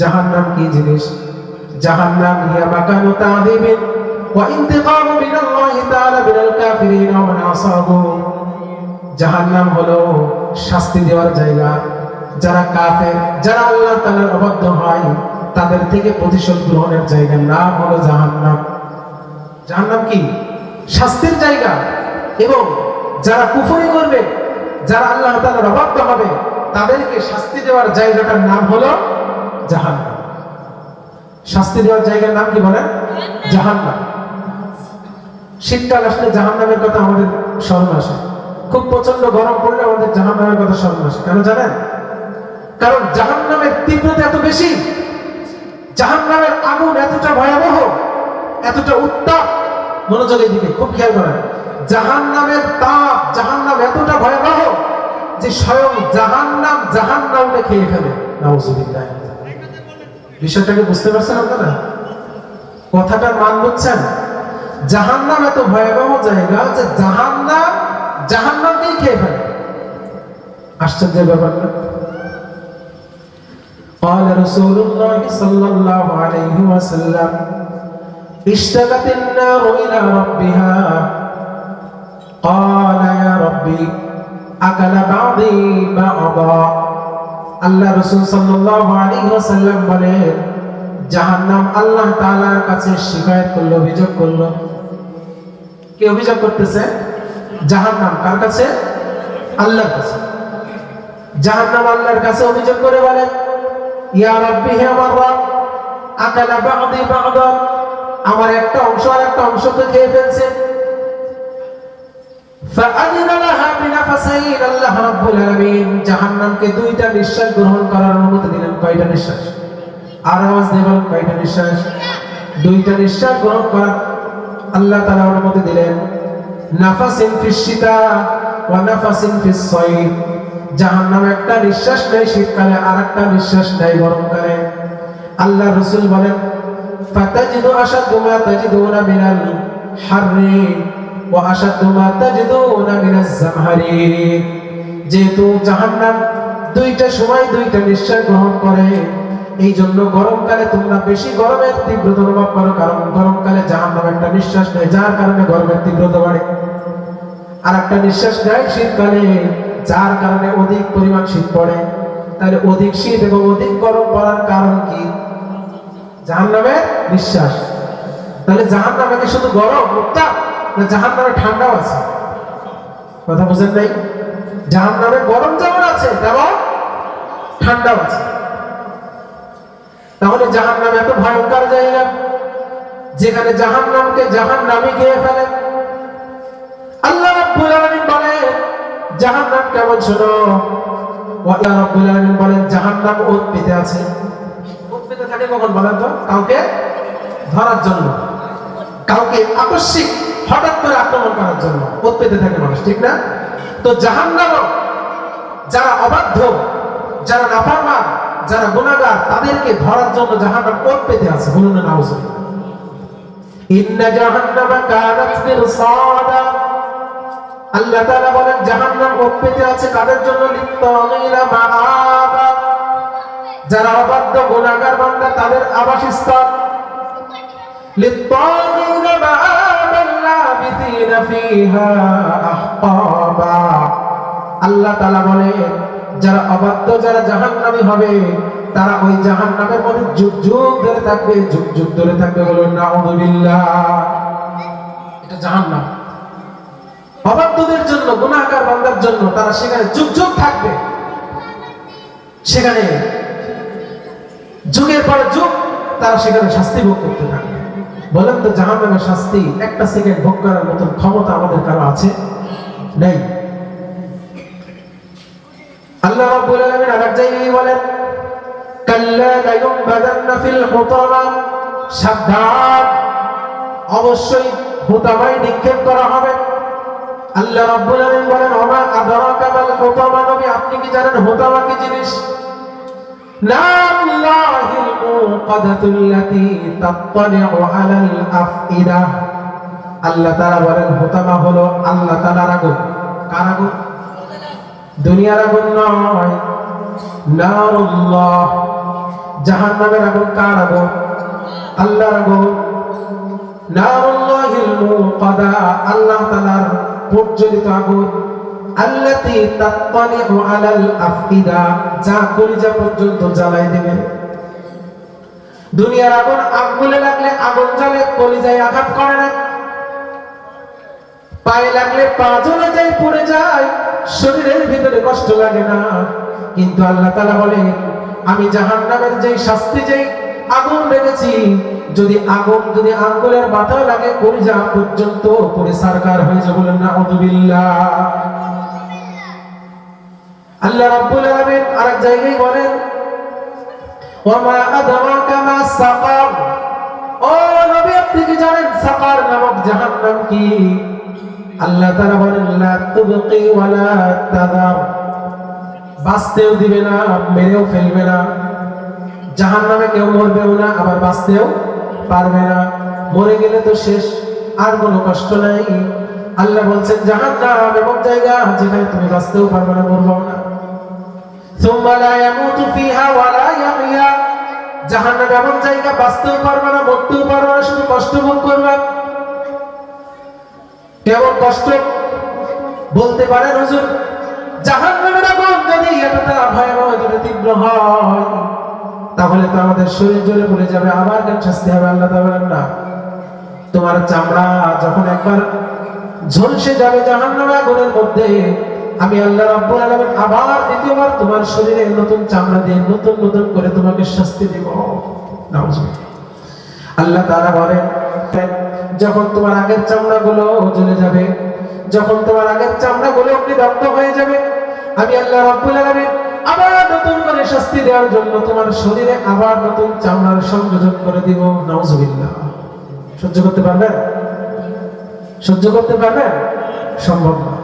জাহান্নাম কি জিনিস? জাহান্নাম হিয়া মাকানু তাযিবিন ওয়া ইনতিকামু মিনাল্লাহি তাআলা বিল কাফিরিন ওয়া মান আসাবু। জাহান্নাম হলো শাস্তি দেওয়ার জায়গা। যারা কাফের, যারা আল্লাহ তাআলার অবাধ্য হয়, তাদের থেকে প্রতিশোধ গ্রহণের জায়গার নাম হলো জাহান্নাম। জাহান্নাম কি? শাস্তির জায়গা। এবং যারা কুফরি করবে, যারা আল্লাহ তাআলার অবাধ্য হবে, তাদেরকে শাস্তি দেওয়ার জায়গাটার নাম হলো জাহান্নাম। শাস্তি দেওয়ার জায়গার নাম কি বলেন? জাহান্নাম। শীতকাল আসলে জাহান্নামের কথা আমাদের স্মরণ আসে। খুব প্রচন্ড গরম পড়লে আমাদের জাহান্নামের কথা স্মরণ আসে। কেন জানেন? কারণ জাহান্নামের তীব্রতা এত বেশি, জাহান্নামের আগুন এতটা ভয়াবহ, এতটা উত্তাপ। মনোযোগের দিকে খুব খেয়াল করেন। জাহান্নামের তাপ, জাহান্নাম এতটা ভয়াবহ যে স্বয়ং জাহান্নামকে খেয়ে ফেলে। নাউযুবিল্লাহ। বিষয়টাকে বুঝতে পারছেন আপনারা? কথাটার মান বুঝছেন? জাহান্নাম এত ভয়াবহ জায়গা যে জাহান্নামকেই খেয়ে ফেলে। আশ্চর্যের ব্যাপার না? قال رسول الله صلى الله عليه وسلم اشتكت النار إلى ربها قال يا ربي أكل بعضي بعضا। আল্লাহ রাসূল সাল্লাল্লাহু আলাইহি ওয়াসাল্লাম বলেন, জাহান্নাম আল্লাহ তাআলার কাছে শিকায়ত করলো, অভিযোগ করলো। কে অভিযোগ করতেছে? জাহান্নাম। কার কাছে? আল্লাহর কাছে। জাহান্নাম আল্লাহর কাছে অভিযোগ করে বলে, ইয়া রাব্বি, হে আমার রব, আকালা বা'দি বা'দা, আমার একটা অংশ আর একটা অংশকে খেয়ে ফেলছে। ফাআযিনা লাহা বিনাফাসাইন। আল্লাহ রাব্বুল আলামিন জাহান্নামকে দুইটা নিঃশ্বাস গ্রহণ করার অনুমতি দিলেন। কয়টা নিঃশ্বাস? আর আওয়াজ দেবেন, কয়টা নিঃশ্বাস? দুইটা নিঃশ্বাস গ্রহণ করার আল্লাহ তাআলা অনুমতি দিলেন। নাফাসিন ফিস শিতা ওয়া নাফাসিন ফিস সাইফ। জাহান্নাম একটা নিঃশ্বাস নেয় শীতকালে, আর একটা নিঃশ্বাস নেয় গরমকালে। আল্লাহ রাসূল বলেন, ফাতাজিদু আশাদ্দু মা তাজিদুনা মিনাল হাররি ওয়া আশাদ্দু মা তাজিদুনা মিনাজ জামহারি। যেহেতু জাহান্নাম দুইটা সময় দুইটা নিঃশ্বাস গ্রহণ করে, এই জন্য গরমকালে তোমরা বেশি গরমের তীব্রতা অনুভব করো, কারণ গরমকালে জাহান্নাম একটা নিঃশ্বাস নেয়, যার কারণে গরমের তীব্রতা বাড়ে। আর একটা নিঃশ্বাস নেয় শীতকালে, যার কারণে অধিক পরিমাণ শীত পড়ে। তাহলে অধিক শীত এবং অধিক গরম পড়ার কারণ কি? জাহান্নামের নিঃশ্বাস। তাহলে জাহান্নামে কি শুধু গরম উত্তাপ, না জাহান্নামে ঠান্ডাও আছে? কথা বুঝেন নাই? জাহান্নামে গরম যেমন আছে তেমন ঠান্ডাও আছে। তাহলে জাহান্নাম এত ভয়ঙ্কর জায়গা, যেখানে জাহান্নামকে জাহান্নামী খেয়ে ফেলে। আল্লাহ রাব্বুল আলামিন বলেন, জাহান্নাম কেমন শোনো। আল্লাহ রাব্বুল আলামিন বলেন, জাহান্নাম ওত পেতে আছে। ওত পেতে থাকে কখন বলেন তো? কাউকে ধরার জন্য, কাউকে আকস্মিক হঠাৎ করে আক্রমণ করার জন্য ওত পেতে থাকে মানুষ, ঠিক না? তো জাহান্নাম যারা অবাধ্য, যারা নাফরমান, যারা গুনাহগার, তাদেরকে ধরার জন্য জাহান্নাম ওত পেতে আছে। বলুন না নাউযুবিল্লাহ। ইন্না জাহান্নামা কানাত মিরসাদা। আল্লাহ তাআলা বলেন, জাহান্নাম ওত পেতে আছে কাদের জন্য? লিত্তাগিনা মাআবা। যারা অবাধ্য গুনাহগার বান্দা, তাদের আবাসস্থল। লিত্তাগিনা মাআবা লাবিথিনা ফিহা আহকাবা। আল্লাহ তাআলা বলেন, যারা অবাধ্য, যারা জাহান্নামী হবে, তারা ওই জাহান্নামের মধ্যে যুগ যুগ ধরে থাকবে, যুগ যুগ ধরে থাকবে। বলুন নাউযুবিল্লাহ। এটা জাহান্নাম অবাধ্যদের জন্য, গুনাহগার বান্দার জন্য। তারা সেখানে যুগ যুগ থাকবে, সেখানে যুগের পর যুগ তারা সেখানে শাস্তি ভোগ করতে থাকবে। বলেন তো, জাহান্নামের শাস্তি একটা সেকেন্ড ভোগ করার মতন ক্ষমতা আমাদের কারো আছে? নেই। আল্লাহ রাব্বুল আলামিন আরেক জায়গায় বলেন, কাল্লা লায়ুনবাযান্না ফিল হুতামা। সাবধান, অবশ্যই হুতামায় নিক্ষেপ করা হবে। আল্লাহ রাব্বুল আলামিন বলেন, ওমা আদরাকা মাল হুতামা। নবী, আপনি কি জানেন হুতামা কি জিনিস? নারুল্লাহিল মুকাদাতুল্লাতী তাত্তালিউ আলাল আফইদা। আল্লাহ তাআলা বলেন, হুতামা হলো আল্লাহ তাআলার আগুন। কার আগুন? দুনিয়ার আগুন নয়। নারুল্লাহ জাহান্নামের আগুন কার আগুন? আল্লাহর আগুন। নারুল্লাহিল মুকাদা, আল্লাহ তাআলার প্রজ্বলিত আগুন। আল্লাতী তাত্তালিউ আলাল আফইদা, যা কলিজা পর্যন্ত জ্বালাই দিবে। দুনিয়ার আগুন আগুনে লাগলে আগুন জ্বলে, কলিজায় আঘাত করে না। পায়ে লাগলে পা জ্বলে যায়, পুড়ে যায়, শরীরের ভিতরে কষ্ট লাগে না। কিন্তু আল্লাহ তাআলা বলেন, আমি জাহান্নামের যেই শাস্তি, যেই আগুন রেখেছি, যদি আগুন যদি আঙ্গুলের মাথায় লাগে, কলিজা পর্যন্ত পুড়ে সারকার হয়ে যাবে। বলেন নাউযুবিল্লাহ। আল্লাহ রাব্বুল আলামিন আরেক জায়গায় বলেন, ওয়ামা আদরাকা মা সাকার, ও নবী আপনি কি জানেন সাকার নামক জাহান্নাম কি? আল্লাহ তাআলা বলেন, লা তুবকি ওয়ালা তাদার, বাঁচতেও দিবে না, মেরেও ফেলবে না। জাহান্নামে কেউ মরবেও না, আবার বাঁচতেও পারবে না। মরে গেলে তো শেষ, আর কোনো কষ্ট নাই। আল্লাহ বলছেন জাহান্নাম এমন জায়গা যেখানে তুমি বাঁচতেও পারবে না, মরবেও না। সুম্মা লা ইয়ামুতু ফিহা ওয়ালা ইয়াহইয়া, জাহান্নাম এমন জায়গা, বাঁচতেও পারবে না, মরতেও পারবে না, শুধু কষ্ট ভোগ করবে। কেমন কষ্ট বলতে পারেন হুজুর? জাহান্নামের আগুন যদি এতটা ভয়াবহ, যদি তীব্র হয়, তাহলে তো আমাদের শরীর জ্বলে পড়ে যাবে, আবার কেন শাস্তি হবে? আল্লাহ তাআলা বলেন না, তোমার চামড়া যখন একবার ঝলসে যাবে জাহান্নামের আগুনের মধ্যে, আমি আল্লাহ রাব্বুল আলামিন আবার দ্বিতীয়বার তোমার শরীরে নতুন চামড়া দিয়ে নতুন নতুন করে তোমাকে শাস্তি দেব। নাউযুবিল্লাহ। আল্লাহ তাআলা বলেন, যখন তোমার আগের চামড়াগুলো জ্বলে যাবে, যখন তোমার আগের চামড়াগুলো অগ্নিদগ্ধ হয়ে যাবে, আমি আল্লাহ রাব্বুল আলামিন আবার নতুন করে শাস্তি দেওয়ার জন্য তোমার শরীরে আবার নতুন চামড়ার সংযোজন করে দিব। নাউযুবিল্লাহ। সহ্য করতে পারবেন? সহ্য করতে পারবেন? সম্ভব না।